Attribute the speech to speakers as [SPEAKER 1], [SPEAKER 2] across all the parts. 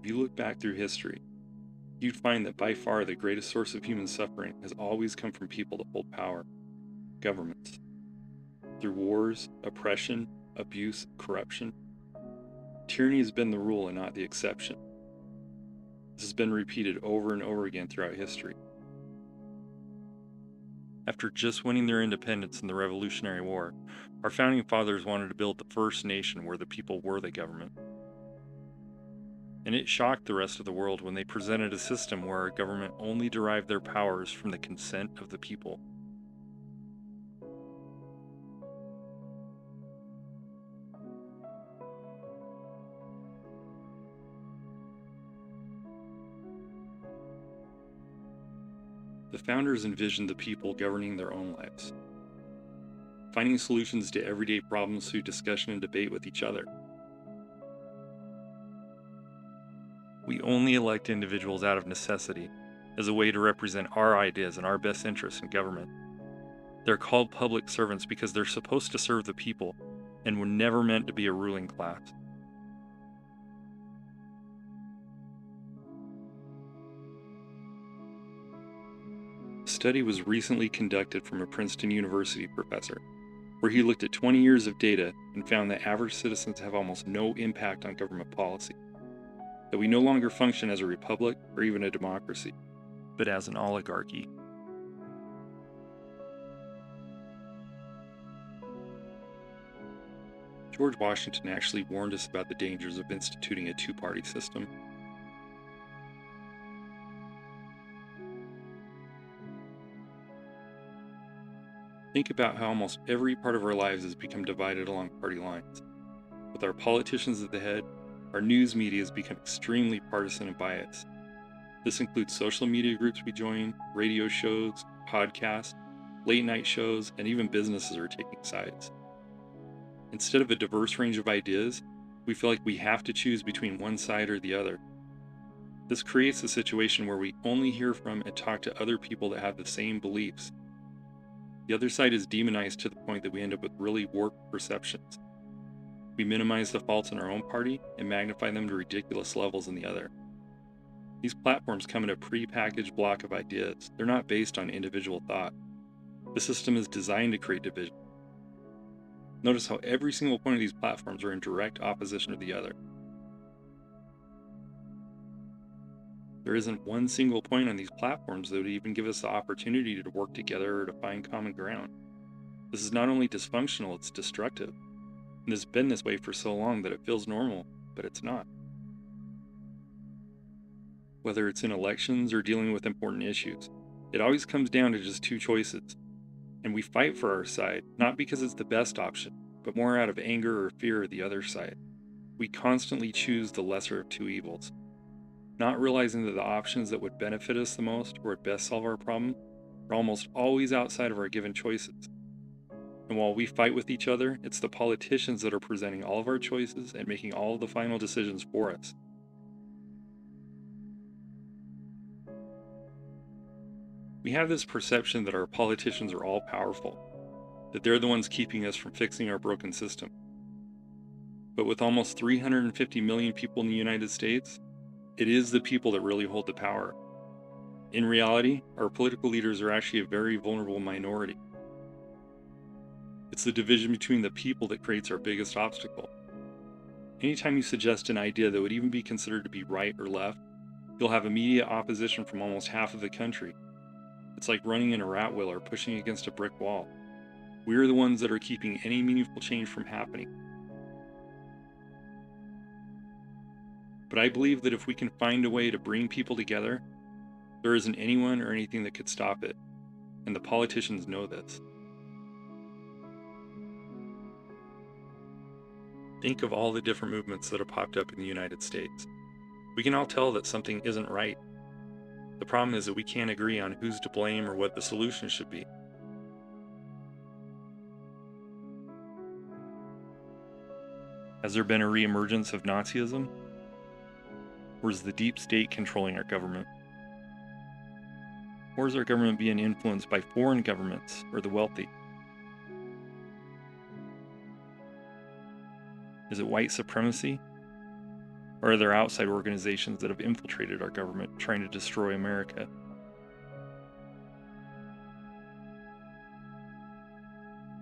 [SPEAKER 1] If you look back through history, you'd find that by far the greatest source of human suffering has always come from people that hold power, governments. Through wars, oppression, abuse, corruption, tyranny has been the rule and not the exception. This has been repeated over and over again throughout history. After just winning their independence in the Revolutionary War, our founding fathers wanted to build the first nation where the people were the government. And it shocked the rest of the world when they presented a system where our government only derived their powers from the consent of the people. The founders envisioned the people governing their own lives, finding solutions to everyday problems through discussion and debate with each other. We only elect individuals out of necessity, as a way to represent our ideas and our best interests in government. They're called public servants because they're supposed to serve the people and were never meant to be a ruling class. A study was recently conducted from a Princeton University professor, where he looked at 20 years of data and found that average citizens have almost no impact on government policy, that we no longer function as a republic or even a democracy, but as an oligarchy. George Washington actually warned us about the dangers of instituting a two-party system. Think about how almost every part of our lives has become divided along party lines. With our politicians at the head, our news media has become extremely partisan and biased. This includes social media groups we join, radio shows, podcasts, late night shows, and even businesses are taking sides. Instead of a diverse range of ideas, we feel like we have to choose between one side or the other. This creates a situation where we only hear from and talk to other people that have the same beliefs. The other side is demonized to the point that we end up with really warped perceptions. We minimize the faults in our own party and magnify them to ridiculous levels in the other. These platforms come in a pre-packaged block of ideas. They're not based on individual thought. The system is designed to create division. Notice how every single point of these platforms are in direct opposition to the other. There isn't one single point on these platforms that would even give us the opportunity to work together or to find common ground. This is not only dysfunctional, it's destructive. And it's been this way for so long that it feels normal, but it's not. Whether it's in elections or dealing with important issues, it always comes down to just two choices. And we fight for our side, not because it's the best option, but more out of anger or fear of the other side. We constantly choose the lesser of two evils, not realizing that the options that would benefit us the most or would best solve our problem are almost always outside of our given choices. And while we fight with each other, it's the politicians that are presenting all of our choices and making all of the final decisions for us. We have this perception that our politicians are all powerful, that they're the ones keeping us from fixing our broken system. But with almost 350 million people in the United States, it is the people that really hold the power. In reality, our political leaders are actually a very vulnerable minority. It's the division between the people that creates our biggest obstacle. Anytime you suggest an idea that would even be considered to be right or left, you'll have immediate opposition from almost half of the country. It's like running in a rat wheel or pushing against a brick wall. We're the ones that are keeping any meaningful change from happening. But I believe that if we can find a way to bring people together, there isn't anyone or anything that could stop it, and the politicians know this. Think of all the different movements that have popped up in the United States. We can all tell that something isn't right. The problem is that we can't agree on who's to blame or what the solution should be. Has there been a reemergence of Nazism? Or is the deep state controlling our government? Or is our government being influenced by foreign governments or the wealthy? Is it white supremacy? Or are there outside organizations that have infiltrated our government trying to destroy America?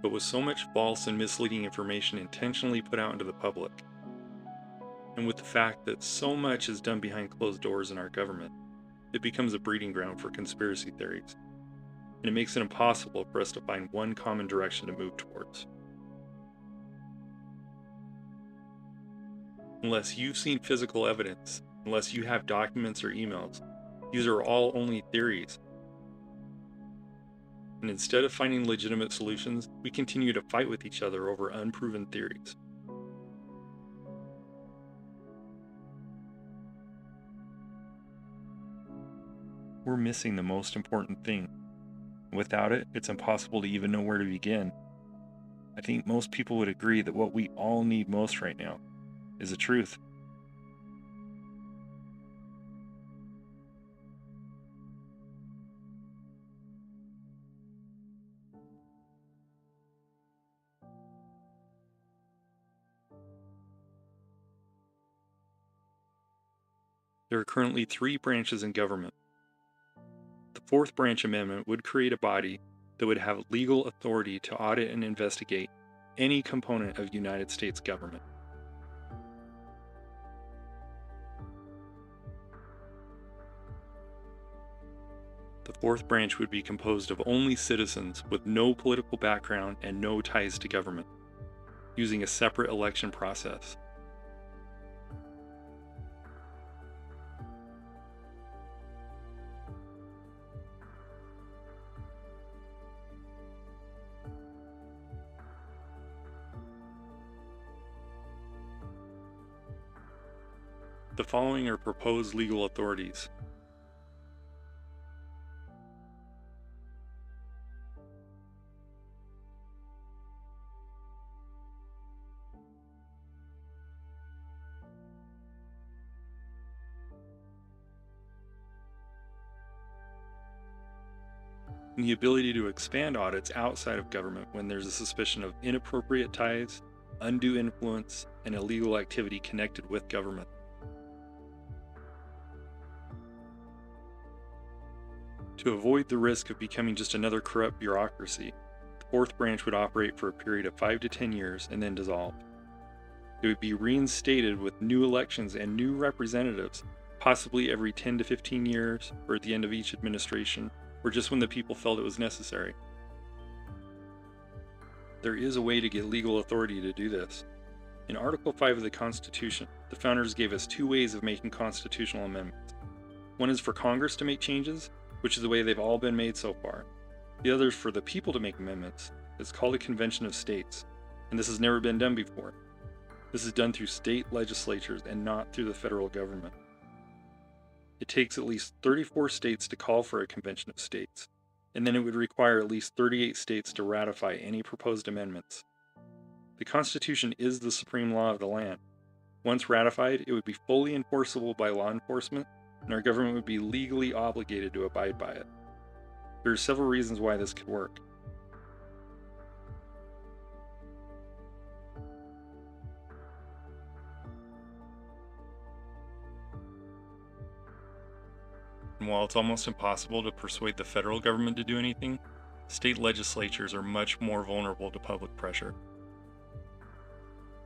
[SPEAKER 1] But with so much false and misleading information intentionally put out into the public, and with the fact that so much is done behind closed doors in our government, it becomes a breeding ground for conspiracy theories, and it makes it impossible for us to find one common direction to move towards. Unless you've seen physical evidence, unless you have documents or emails, these are all only theories. And instead of finding legitimate solutions, we continue to fight with each other over unproven theories. We're missing the most important thing. Without it, it's impossible to even know where to begin. I think most people would agree that what we all need most right now is the truth. There are currently 3 branches in government. The 4th branch amendment would create a body that would have legal authority to audit and investigate any component of United States government. The 4th branch would be composed of only citizens with no political background and no ties to government, using a separate election process. The following are proposed legal authorities. And the ability to expand audits outside of government when there's a suspicion of inappropriate ties, undue influence, and illegal activity connected with government. To avoid the risk of becoming just another corrupt bureaucracy, the 4th branch would operate for a period of 5 to 10 years and then dissolve. It would be reinstated with new elections and new representatives, possibly every 10 to 15 years, or at the end of each administration, or just when the people felt it was necessary. There is a way to get legal authority to do this. In Article 5 of the Constitution, the founders gave us 2 ways of making constitutional amendments. One is for Congress to make changes, which is the way they've all been made so far. The other is for the people to make amendments. It's called a convention of states, and this has never been done before. This is done through state legislatures and not through the federal government. It takes at least 34 states to call for a convention of states, and then it would require at least 38 states to ratify any proposed amendments. The Constitution is the supreme law of the land. Once ratified, it would be fully enforceable by law enforcement, and our government would be legally obligated to abide by it. There are several reasons why this could work. And while it's almost impossible to persuade the federal government to do anything, state legislatures are much more vulnerable to public pressure.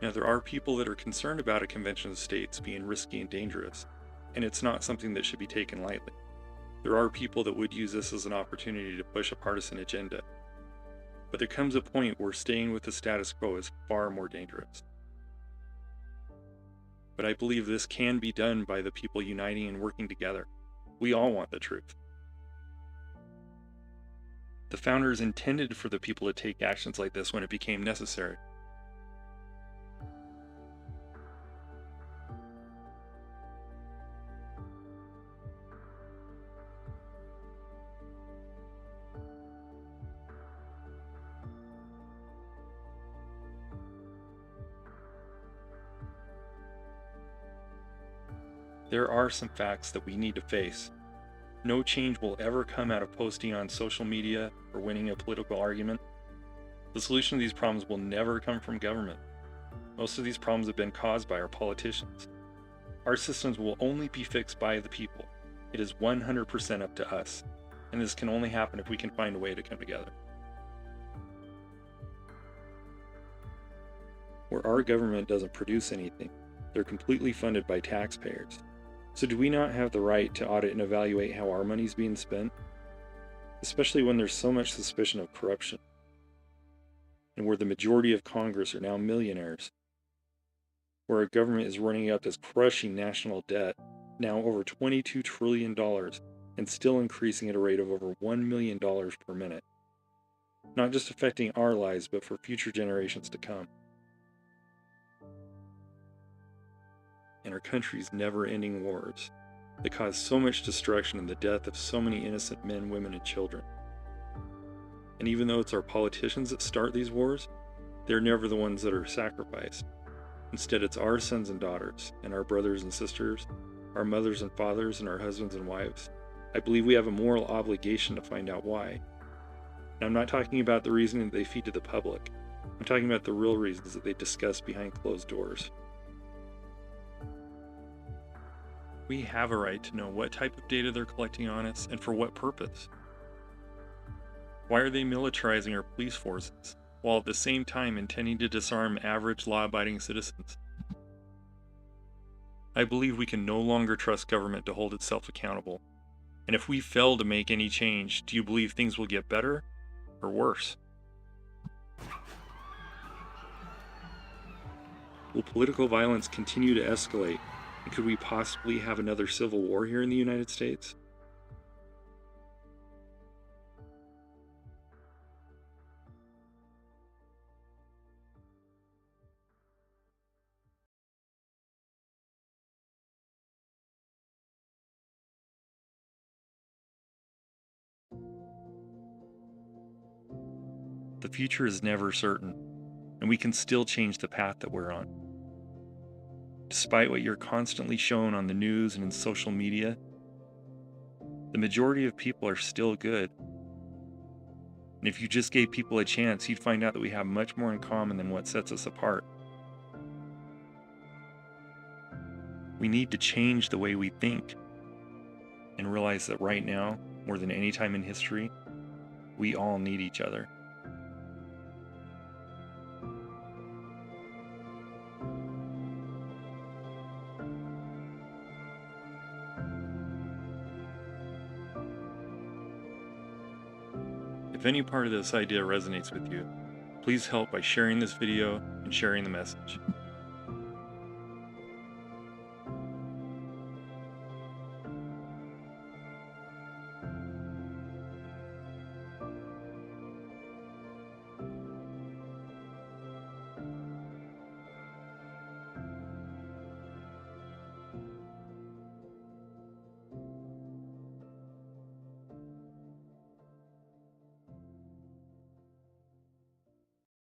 [SPEAKER 1] Now, there are people that are concerned about a convention of states being risky and dangerous, and it's not something that should be taken lightly. There are people that would use this as an opportunity to push a partisan agenda. But there comes a point where staying with the status quo is far more dangerous. But I believe this can be done by the people uniting and working together. We all want the truth. The founders intended for the people to take actions like this when it became necessary. There are some facts that we need to face. No change will ever come out of posting on social media or winning a political argument. The solution to these problems will never come from government. Most of these problems have been caused by our politicians. Our systems will only be fixed by the people. It is 100% up to us, and this can only happen if we can find a way to come together. Where our government doesn't produce anything, they're completely funded by taxpayers. So do we not have the right to audit and evaluate how our money's being spent? Especially when there's so much suspicion of corruption, and where the majority of Congress are now millionaires, where our government is running up this crushing national debt, now over $22 trillion, and still increasing at a rate of over $1 million per minute. Not just affecting our lives, but for future generations to come. And our country's never-ending wars that cause so much destruction and the death of so many innocent men, women, and children. And even though it's our politicians that start these wars, they're never the ones that are sacrificed. Instead, it's our sons and daughters, and our brothers and sisters, our mothers and fathers, and our husbands and wives. I believe we have a moral obligation to find out why. And I'm not talking about the reasoning that they feed to the public. I'm talking about the real reasons that they discuss behind closed doors. We have a right to know what type of data they're collecting on us and for what purpose. Why are they militarizing our police forces, while at the same time intending to disarm average law-abiding citizens? I believe we can no longer trust government to hold itself accountable. And if we fail to make any change, do you believe things will get better or worse? Will political violence continue to escalate? And could we possibly have another civil war here in the United States? The future is never certain, and we can still change the path that we're on. Despite what you're constantly shown on the news and in social media, the majority of people are still good. And if you just gave people a chance, you'd find out that we have much more in common than what sets us apart. We need to change the way we think and realize that right now, more than any time in history, we all need each other. If any part of this idea resonates with you, please help by sharing this video and sharing the message.